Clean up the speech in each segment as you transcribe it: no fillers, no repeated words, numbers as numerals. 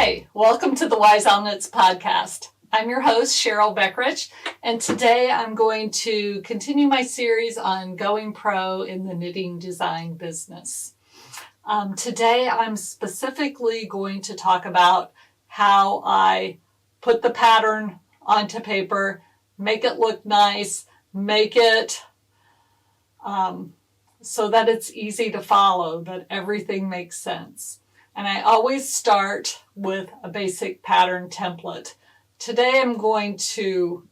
Hi, welcome to the Wise Owl Knits podcast. I'm your host, Cheryl Beckrich, and today I'm going to continue my series on going pro in the knitting design business. Today I'm specifically going to talk about how I put the pattern onto paper, make it look nice, make it so that it's easy to follow, that everything makes sense. And I always start with a basic pattern template. Today I'm going to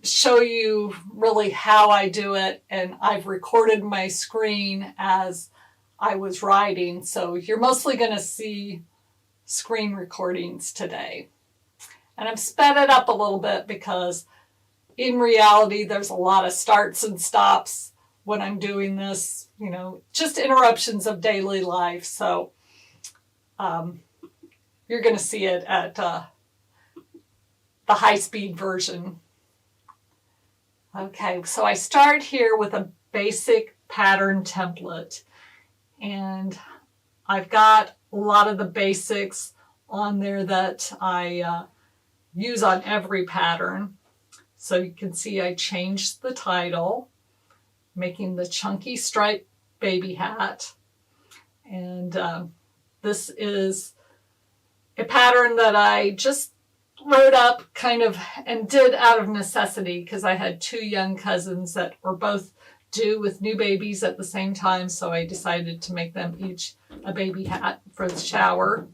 show you really how I do it, and I've recorded my screen as I was writing, so you're mostly going to see screen recordings today. And I've sped it up a little bit because in reality there's a lot of starts and stops when I'm doing this, just interruptions of daily life. So you're going to see it at the high-speed version. Okay, so I start here with a basic pattern template, and I've got a lot of the basics on there that I use on every pattern. So you can see I changed the title, making the chunky stripe baby hat, and this is a pattern that I just wrote up and did out of necessity because I had two young cousins that were both due with new babies at the same time, so I decided to make them each a baby hat for the shower.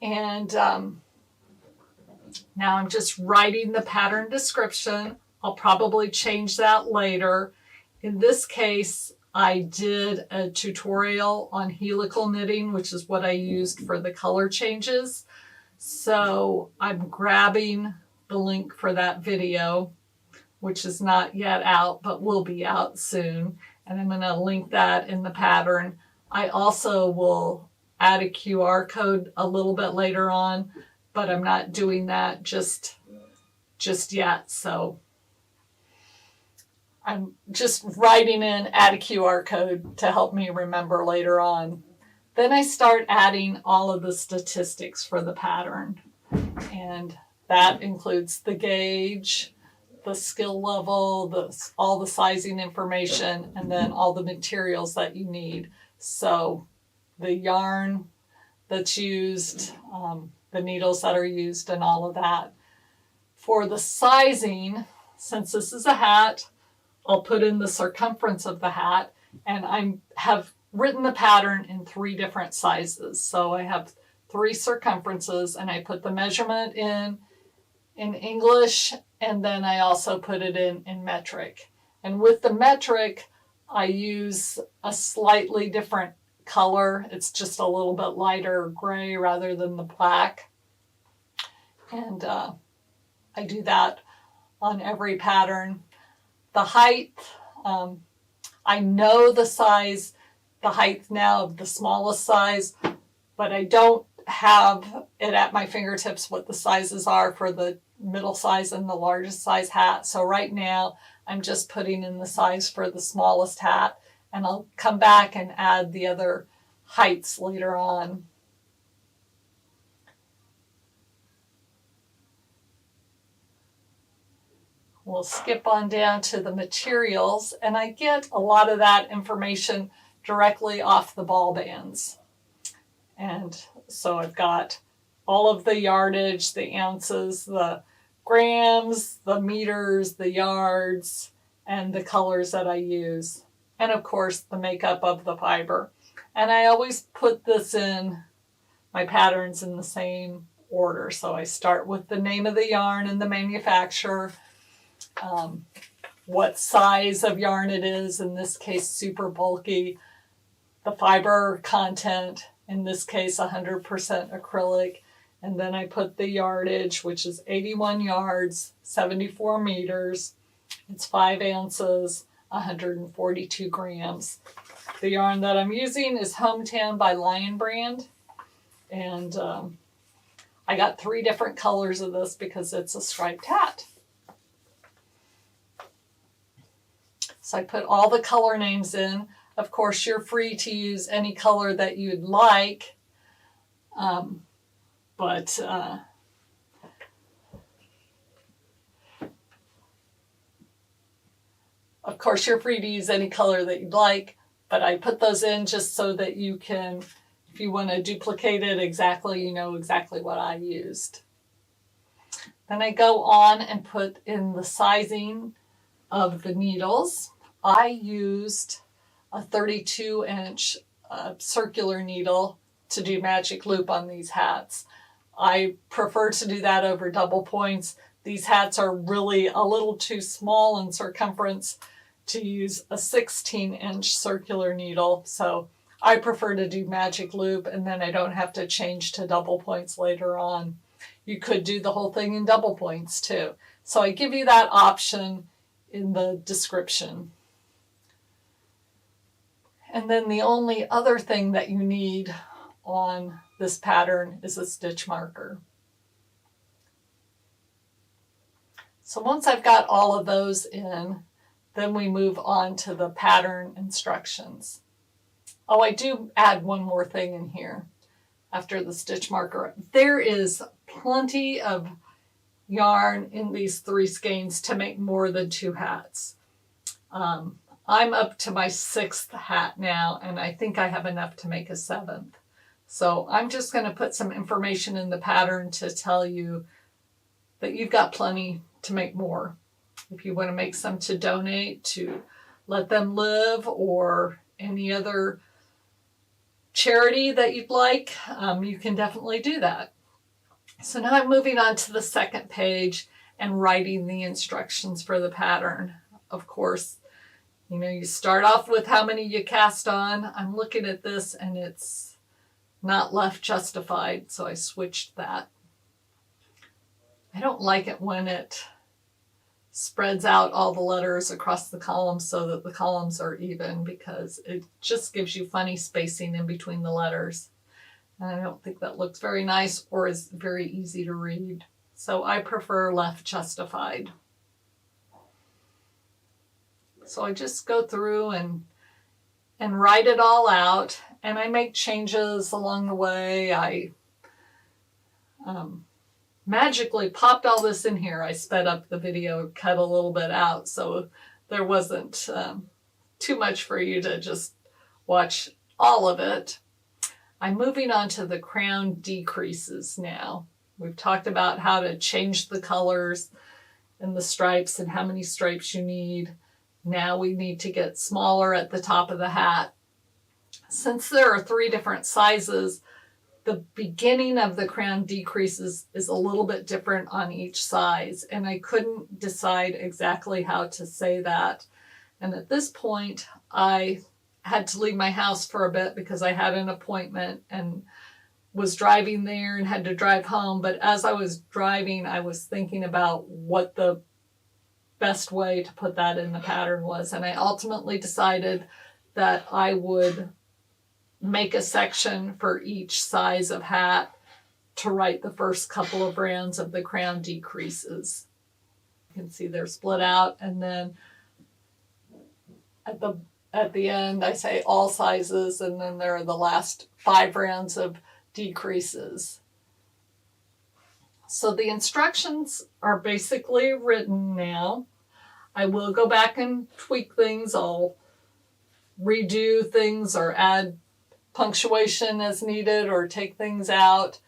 And now I'm just writing the pattern description. I'll probably change that later. In this case, I did a tutorial on helical knitting, which is what I used for the color changes. So I'm grabbing the link for that video, which is not yet out, but will be out soon. And I'm going to link that in the pattern. I also will add a QR code a little bit later on, but I'm not doing that just yet. So I'm just writing in add a QR code to help me remember later on. Then I start adding all of the statistics for the pattern. And that includes the gauge, the skill level, all the sizing information, and then all the materials that you need. So the yarn that's used, the needles that are used, and all of that. For the sizing, since this is a hat, I'll put in the circumference of the hat, and I have written the pattern in 3 different sizes. So I have 3 circumferences, and I put the measurement in English, and then I also put it in metric. And with the metric, I use a slightly different color. It's just a little bit lighter gray rather than the black. And I do that on every pattern. The height, I know the height now of the smallest size, but I don't have it at my fingertips what the sizes are for the middle size and the largest size hat. So right now I'm just putting in the size for the smallest hat, and I'll come back and add the other heights later on. We'll skip on down to the materials, and I get a lot of that information directly off the ball bands. And so I've got all of the yardage, the ounces, the grams, the meters, the yards, and the colors that I use. And of course, the makeup of the fiber. And I always put this in my patterns in the same order. So I start with the name of the yarn and the manufacturer, what size of yarn it is, in this case super bulky, the fiber content, in this case 100% acrylic, and then I put the yardage, which is 81 yards, 74 meters, it's 5 ounces, 142 grams. The yarn that I'm using is Hometown by Lion Brand, and I got 3 different colors of this because it's a striped hat. So I put all the color names in. Of course, you're free to use any color that you'd like. But of course, you're free to use any color that you'd like, but I put those in just so that you can, if you want to duplicate it exactly, you know exactly what I used. Then I go on and put in the sizing of the needles. I used a 32-inch circular needle to do magic loop on these hats. I prefer to do that over double points. These hats are really a little too small in circumference to use a 16-inch circular needle, so I prefer to do magic loop, and then I don't have to change to double points later on. You could do the whole thing in double points too. So I give you that option in the description. And then the only other thing that you need on this pattern is a stitch marker. So once I've got all of those in, then we move on to the pattern instructions. Oh, I do add one more thing in here after the stitch marker. There is plenty of yarn in these 3 skeins to make more than 2 hats. I'm up to my 6th hat now, and I think I have enough to make a 7th. So I'm just going to put some information in the pattern to tell you that you've got plenty to make more. If you want to make some to donate, to let them live, or any other charity that you'd like, you can definitely do that. So now I'm moving on to the second page and writing the instructions for the pattern. Of course, you know, you start off with how many you cast on. I'm looking at this and it's not left justified, so I switched that. I don't like it when it spreads out all the letters across the columns so that the columns are even, because it just gives you funny spacing in between the letters. And I don't think that looks very nice or is very easy to read. So I prefer left justified. So I just go through and write it all out, and I make changes along the way. I magically popped all this in here. I sped up the video, cut a little bit out, so there wasn't too much for you to just watch all of it. I'm moving on to the crown decreases now. We've talked about how to change the colors and the stripes and how many stripes you need. Now we need to get smaller at the top of the hat. Since there are 3 different sizes, the beginning of the crown decreases is a little bit different on each size, and I couldn't decide exactly how to say that. And at this point, I had to leave my house for a bit because I had an appointment and was driving there and had to drive home. But as I was driving, I was thinking about what the best way to put that in the pattern was, and I ultimately decided that I would make a section for each size of hat to write the first couple of rounds of the crown decreases. You can see they're split out, and then at the end I say all sizes, and then there are the last 5 rounds of decreases. So the instructions are basically written now. I will go back and tweak things. I'll redo things or add punctuation as needed or take things out.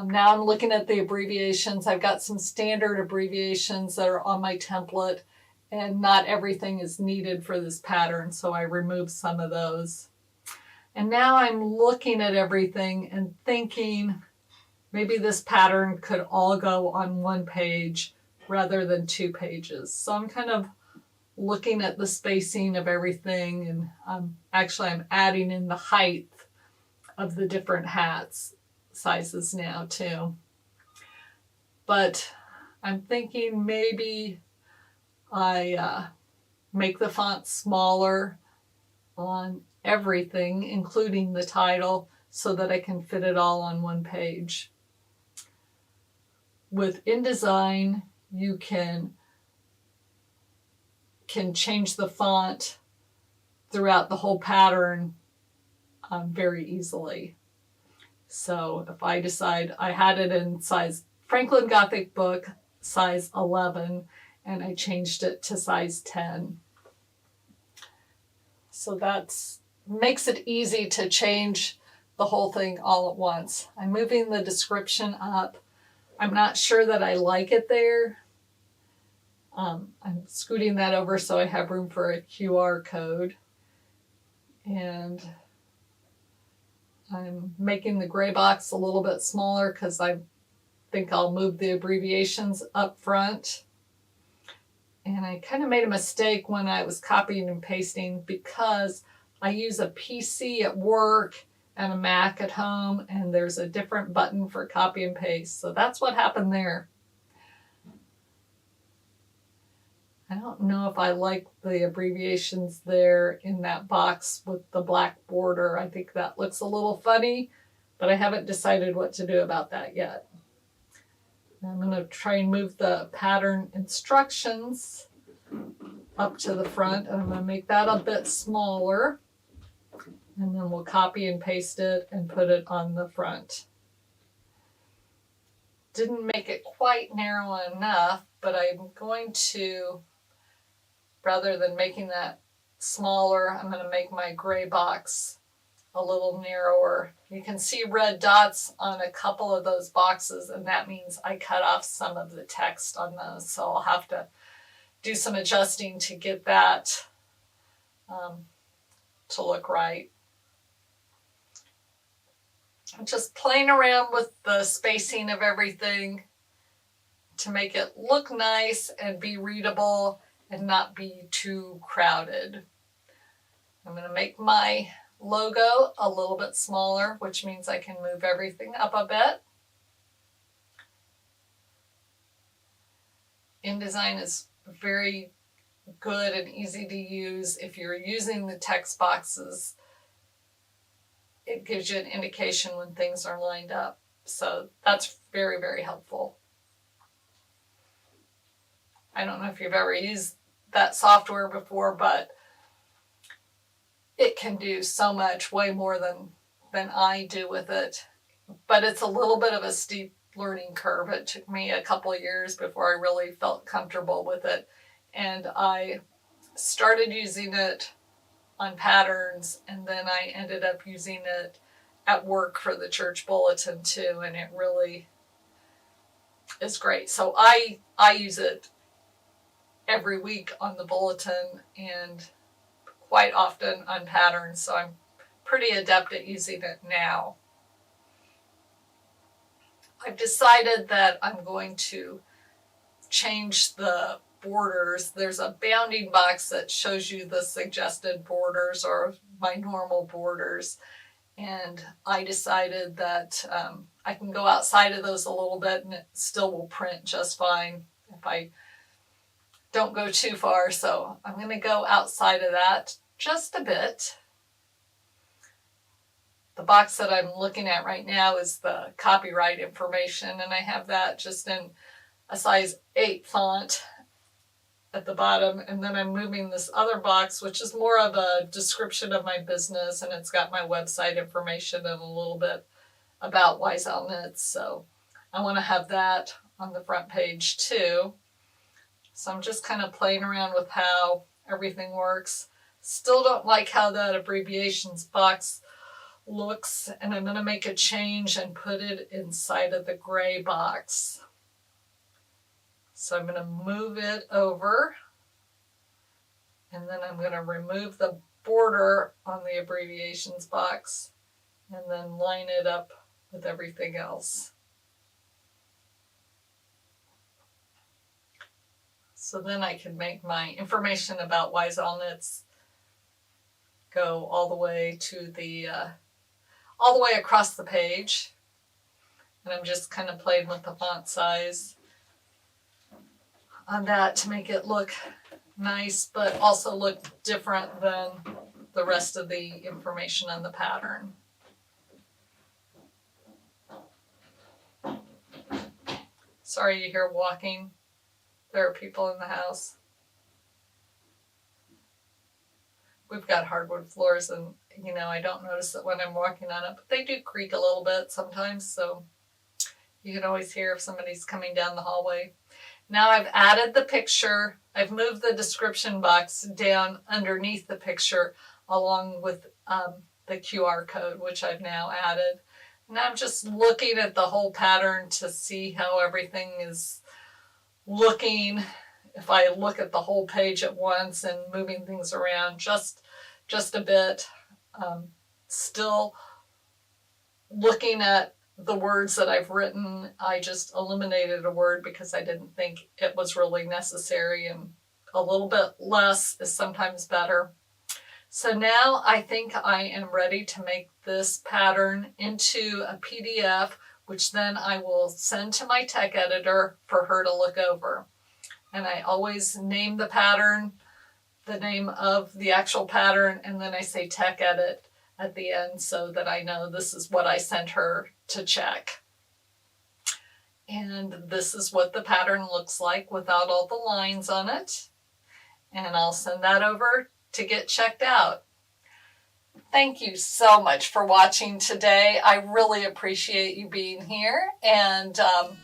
Now I'm looking at the abbreviations. I've got some standard abbreviations that are on my template, and not everything is needed for this pattern, so I removed some of those. And now I'm looking at everything and thinking maybe this pattern could all go on 1 page rather than 2 pages. So I'm kind of looking at the spacing of everything, and I'm adding in the height of the different hats sizes now too. But I'm thinking maybe I make the font smaller on everything, including the title, so that I can fit it all on 1 page. With InDesign, you can change the font throughout the whole pattern very easily. So if I decide, I had it in size Franklin Gothic book size 11 and I changed it to size 10. So that's makes it easy to change the whole thing all at once. I'm moving the description up. I'm not sure that I like it there. I'm scooting that over so I have room for a QR code. And I'm making the gray box a little bit smaller because I think I'll move the abbreviations up front. And I kind of made a mistake when I was copying and pasting because I use a PC at work and a Mac at home, and there's a different button for copy and paste. So that's what happened there. I don't know if I like the abbreviations there in that box with the black border. I think that looks a little funny, but I haven't decided what to do about that yet. I'm going to try and move the pattern instructions up to the front, and I'm going to make that a bit smaller. And then we'll copy and paste it and put it on the front. Didn't make it quite narrow enough, but I'm going to, rather than making that smaller, I'm going to make my gray box a little narrower. You can see red dots on a couple of those boxes, and that means I cut off some of the text on those. So I'll have to do some adjusting to get that to look right. I'm just playing around with the spacing of everything to make it look nice and be readable and not be too crowded. I'm going to make my logo a little bit smaller, which means I can move everything up a bit. InDesign is very good and easy to use. If you're using the text boxes, it gives you an indication when things are lined up. So that's very, very helpful. I don't know if you've ever used that software before, but it can do so much, way more than I do with it. But it's a little bit of a steep learning curve. It took me a couple of years before I really felt comfortable with it. And I started using it on patterns, and then I ended up using it at work for the church bulletin too, and it really is great. So I use it every week on the bulletin and quite often on patterns, so I'm pretty adept at using it now. I've decided that I'm going to change the borders. There's a bounding box that shows you the suggested borders or my normal borders, and I decided that I can go outside of those a little bit and it still will print just fine if I don't go too far. So I'm going to go outside of that just a bit. The box that I'm looking at right now is the copyright information, and I have that just in a size 8 font at the bottom. And then I'm moving this other box, which is more of a description of my business, and it's got my website information and a little bit about Wise Owl Knits. So I want to have that on the front page too. So I'm just kind of playing around with how everything works. Still don't like how that abbreviations box looks, and I'm going to make a change and put it inside of the gray box. So I'm going to move it over, and then I'm going to remove the border on the abbreviations box and then line it up with everything else. So then I can make my information about Wise Owl Knits go all the way to the all the way across the page. And I'm just kind of playing with the font size on that to make it look nice, but also look different than the rest of the information on the pattern. Sorry you hear walking. There are people in the house. we've got hardwood floors, and you know, I don't notice it when I'm walking on it, but they do creak a little bit sometimes, so you can always hear if somebody's coming down the hallway. Now I've added the picture. I've moved the description box down underneath the picture along with the QR code, which I've now added. And I'm just looking at the whole pattern to see how everything is looking. If I look at the whole page at once and moving things around just a bit, still looking at the words that I've written. I just eliminated a word because I didn't think it was really necessary, and a little bit less is sometimes better. So now I think I am ready to make this pattern into a PDF, which then I will send to my tech editor for her to look over. And I always name the pattern, the name of the actual pattern, and then I say tech edit at the end so that I know this is what I sent her to check. And this is what the pattern looks like without all the lines on it. And I'll send that over to get checked out. Thank you so much for watching today. I really appreciate you being here, and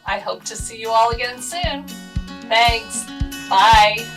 I hope to see you all again soon. Thanks. Bye.